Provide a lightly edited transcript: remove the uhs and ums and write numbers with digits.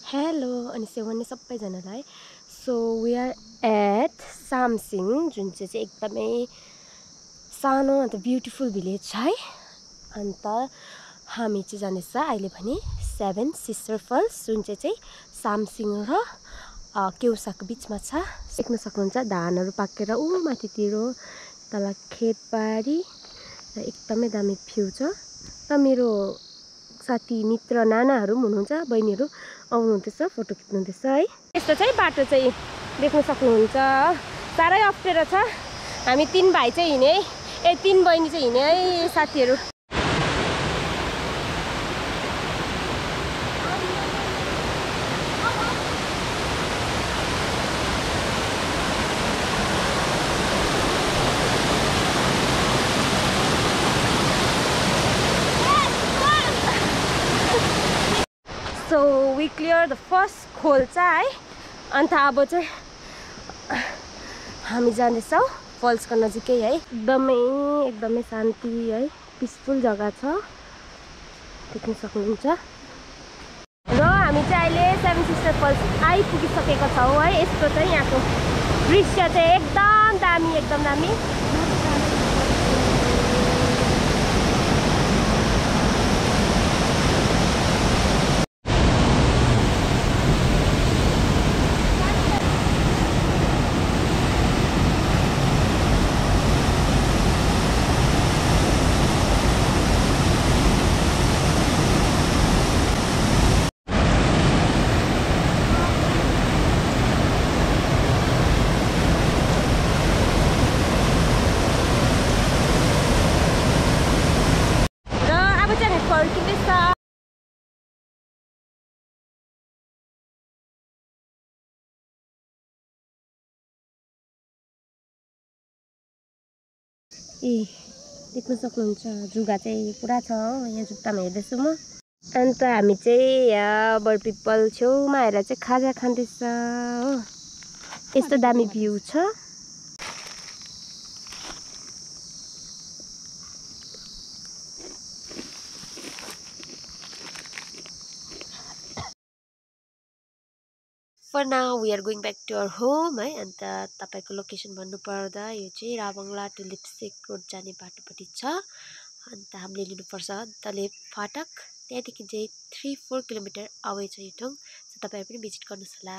Hello अनि सेवन सबैजनालाई। So we are at Samsing, जुन चाहिँ एकदमै सानो अन्त ब्युटिफुल भिलेज छ है। अन्त हामी चाहिँ जाँदैछ अहिले भने सेभेन सिस्टर फल्स, जुन चाहिँ सामसिङ र केउसाको बिचमा छ। देख्न सक्नुहुन्छ धानहरू पाकेर माथितिर तल खेतबारी र एकदमै दामी भ्यू छ। र मेरो साथी मित्र नानाहरू पनि हुनुहुन्छ, बहिनीहरू आउनुहुँदैछ, फोटो खिच्नुहुँदैछ है। यस्तो चाहिँ बाटो चाहिँ देख्न सक्नुहुन्छ, साह्रै अप्ठ्यारो छ। हामी 3 भाइ चाहिँ हिँडे है, 3 बहिनी चाहिँ हिँडे है साथीहरू। So we clear the first खोल्चा है। अन्त अब चाहिँ हामी जाँदैछौँ फल्सको नजिकै है। एकदमै शान्ति है, पिसफुल जग्गा छ, देख्न सक्नुहुन्छ। र हामी चाहिँ अहिले सेभेन सिस्टर फल्स आइपुगिसकेका छौँ है। यस्तो चाहिँ यहाँको दृश्य चाहिँ एकदम दामी, एकदम दामी। देख्न सक्नुहुन्छ जुगा चाहिँ पुरा छ हो, यहाँ जुत्तामा हेर्दैछु म। अन्त हामी चाहिँ यहाँ बर पिपल छेउमा आएर चाहिँ खाजा खाँदैछ हो। यस्तो दामी भ्यू छ। For now we are going back to our home है। अन्त तपाईको लोकेसन भन्नु पर्दा यो चाहिँ राबङ्ला टु लिप्सेक रोड जाने बाटोपट्टि छ। अन्त हामीले लिनुपर्छ दलेप फाटक, त्यहाँदेखि चाहिँ 3-4 किलोमिटर अवे छ यो ठाउँ। सो तपाईहरु पनि भिजिट गर्नुहोस् होला।